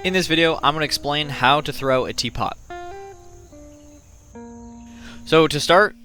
In this video, I'm going to explain how to throw a teapot. So to start,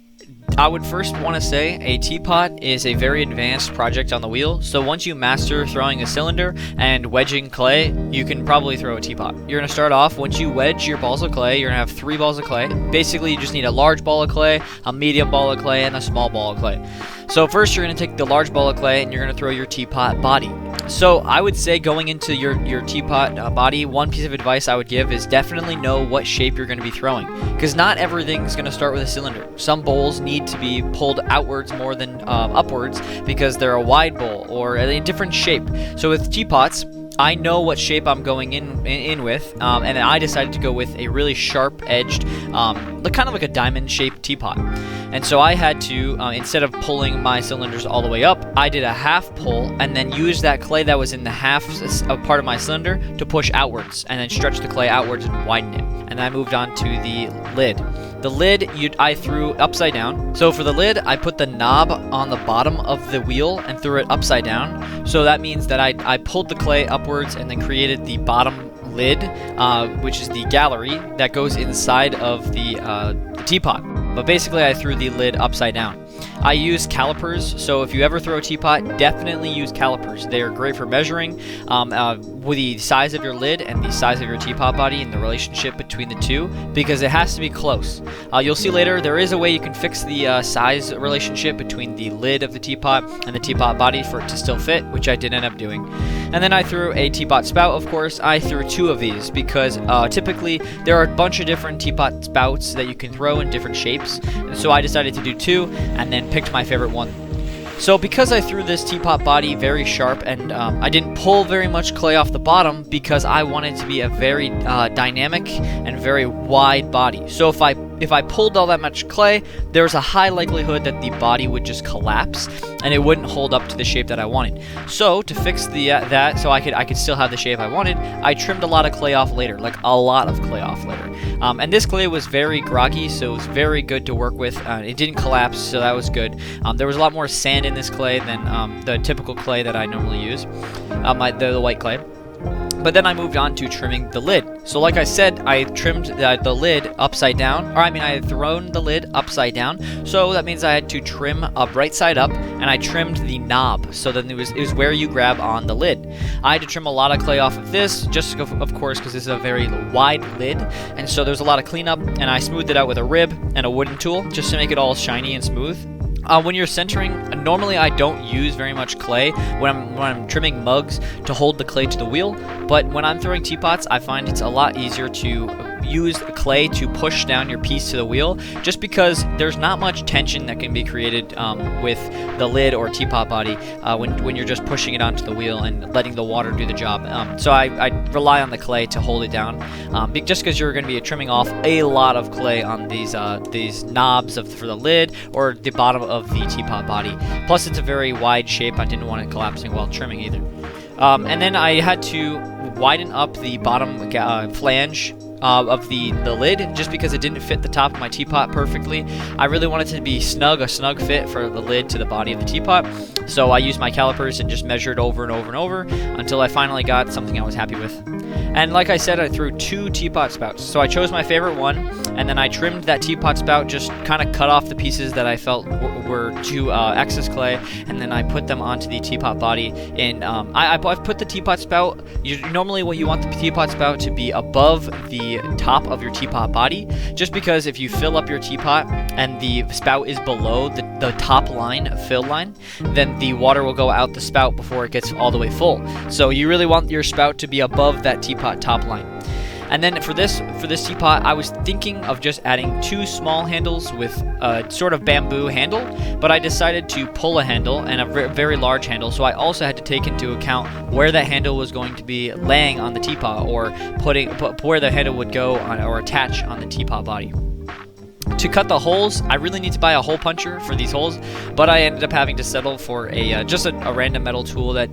I would first want to say a teapot is a very advanced project on the wheel, so once you master throwing a cylinder and wedging clay, you can probably throw a teapot. You're going to start off, once you wedge your balls of clay, you're going to have 3 balls of clay. Basically, you just need a large ball of clay, a medium ball of clay, and a small ball of clay. So first you're going to take the large ball of clay and you're going to throw your teapot body. So I would say going into your teapot body, one piece of advice I would give is definitely know what shape you're going to be throwing. Because not everything's going to start with a cylinder. Some bowls need to be pulled outwards more than upwards because they're a wide bowl or a different shape. So with teapots, I know what shape I'm going in with, and I decided to go with a really sharp-edged, kind of like a diamond-shaped teapot. And so I had to, instead of pulling my cylinders all the way up, I did a half pull and then used that clay that was in the half part of my cylinder to push outwards, and then stretch the clay outwards and widen it. And I moved on to the lid. The lid I threw upside down. So for the lid, I put the knob on the bottom of the wheel and threw it upside down. So that means that I pulled the clay upwards and then created the bottom lid, which is the gallery that goes inside of the teapot. But basically, I threw the lid upside down. I use calipers, so if you ever throw a teapot, definitely use calipers. They are great for measuring with the size of your lid and the size of your teapot body and the relationship between the two, because it has to be close. You'll see later there is a way you can fix the size relationship between the lid of the teapot and the teapot body for it to still fit, which I did end up doing. And then I threw a teapot spout, of course. I threw 2 of these because typically there are a bunch of different teapot spouts that you can throw in different shapes. And so I decided to do 2 and then picked my favorite one. So because I threw this teapot body very sharp and I didn't pull very much clay off the bottom because I wanted it to be a very dynamic and very wide body. So if I pulled all that much clay, there's a high likelihood that the body would just collapse and it wouldn't hold up to the shape that I wanted. So to fix that so I could still have the shape I wanted, I trimmed a lot of clay off later, like a lot of clay off later. And this clay was very groggy, so it was very good to work with. It didn't collapse, so that was good. There was a lot more sand in this clay than the typical clay that I normally use, the white clay. But then I moved on to trimming the lid. So like I said, I trimmed the lid upside down, I had thrown the lid upside down, so that means I had to trim right side up, and I trimmed the knob, so then it was where you grab on the lid. I had to trim a lot of clay off of this, just of course because this is a very wide lid, and so there's a lot of cleanup, and I smoothed it out with a rib and a wooden tool, just to make it all shiny and smooth. When you're centering, normally I don't use very much clay when I'm trimming mugs to hold the clay to the wheel, but when I'm throwing teapots, I find it's a lot easier to use clay to push down your piece to the wheel, just because there's not much tension that can be created with the lid or teapot body when you're just pushing it onto the wheel and letting the water do the job. So I rely on the clay to hold it down, just because you're going to be trimming off a lot of clay on these knobs for the lid or the bottom of the teapot body. Plus, it's a very wide shape. I didn't want it collapsing while trimming either. And then I had to widen up the bottom flange of the lid, just because it didn't fit the top of my teapot perfectly. I really wanted it to be a snug fit for the lid to the body of the teapot. So I used my calipers and just measured over and over and over until I finally got something I was happy with. And like I said, I threw 2 teapot spouts. So I chose my favorite one, and then I trimmed that teapot spout, just kind of cut off the pieces that I felt were too excess clay, and then I put them onto the teapot body. And I've put the teapot spout, normally what you want the teapot spout to be above the top of your teapot body, just because if you fill up your teapot and the spout is below the top line, fill line, then the water will go out the spout before it gets all the way full. So you really want your spout to be above that teapot top line. And then for this teapot, I was thinking of just adding 2 small handles with a sort of bamboo handle, but I decided to pull a handle and a very large handle, so I also had to take into account where that handle was going to be laying on the teapot, or where the handle would go on or attach on the teapot body. to cut the holes, I really need to buy a hole puncher for these holes, but I ended up having to settle for just a random metal tool that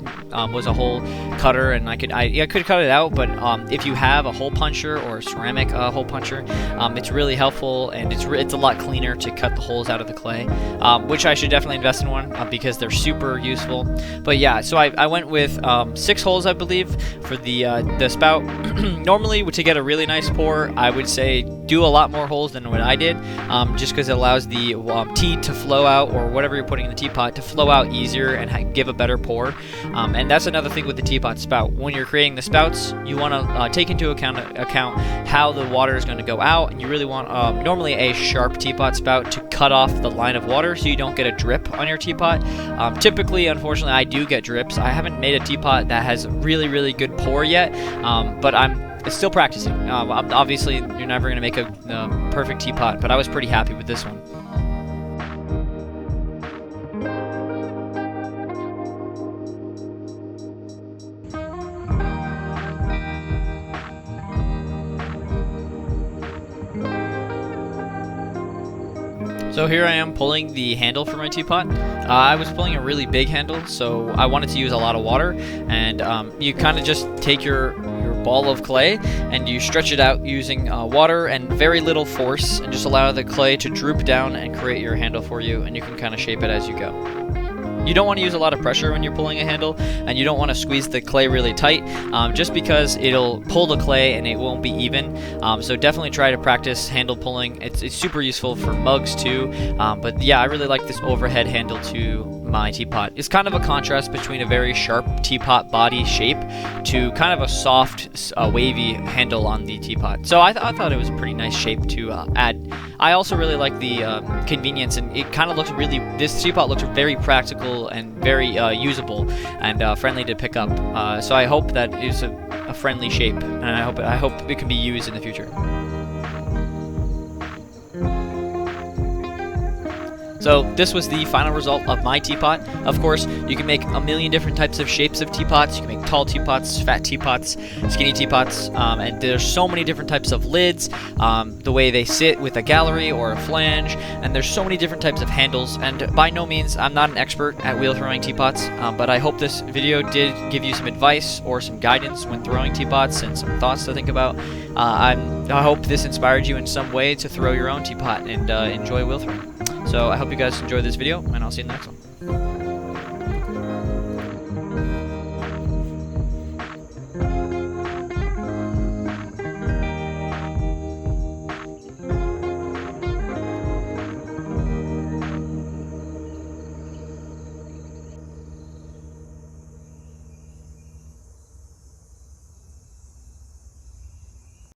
was a hole cutter, and I could cut it out. But if you have a hole puncher or a ceramic hole puncher, it's really helpful, and it's a lot cleaner to cut the holes out of the clay, which I should definitely invest in one because they're super useful. But yeah, so I went with 6 holes, I believe, for the spout. Normally, to get a really nice pour, I would say do a lot more holes than what I did, just because it allows the tea to flow out, or whatever you're putting in the teapot, to flow out easier and give a better pour. And that's another thing with the teapot spout. When you're creating the spouts, you want to take into account how the water is going to go out, and you really want normally a sharp teapot spout to cut off the line of water so you don't get a drip on your teapot. Typically, unfortunately, I do get drips. I haven't made a teapot that has really, really good pour yet, but I'm still practicing. Obviously, you're never going to make a perfect teapot, but I was pretty happy with this one. So here I am pulling the handle for my teapot. I was pulling a really big handle, so I wanted to use a lot of water, and you kind of just take your ball of clay and you stretch it out using water and very little force, and just allow the clay to droop down and create your handle for you, and you can kind of shape it as you go. You don't want to use a lot of pressure when you're pulling a handle, and you don't want to squeeze the clay really tight, just because it'll pull the clay and it won't be even. So definitely try to practice handle pulling. It's super useful for mugs too. But yeah, I really like this overhead handle to my teapot. It's kind of a contrast between a very sharp teapot body shape to kind of a soft, wavy handle on the teapot. So I thought it was a pretty nice shape to add. I also really like the convenience, and it kind of looks really, this teapot looks very practical and very usable and friendly to pick up. So I hope that it's a friendly shape, and I hope it can be used in the future. So this was the final result of my teapot. Of course, you can make a million different types of shapes of teapots. You can make tall teapots, fat teapots, skinny teapots, and there's so many different types of lids, the way they sit with a gallery or a flange, and there's so many different types of handles. And by no means, I'm not an expert at wheel throwing teapots, but I hope this video did give you some advice or some guidance when throwing teapots and some thoughts to think about. I hope this inspired you in some way to throw your own teapot and enjoy wheel throwing. So I hope you guys enjoyed this video, and I'll see you in the next one.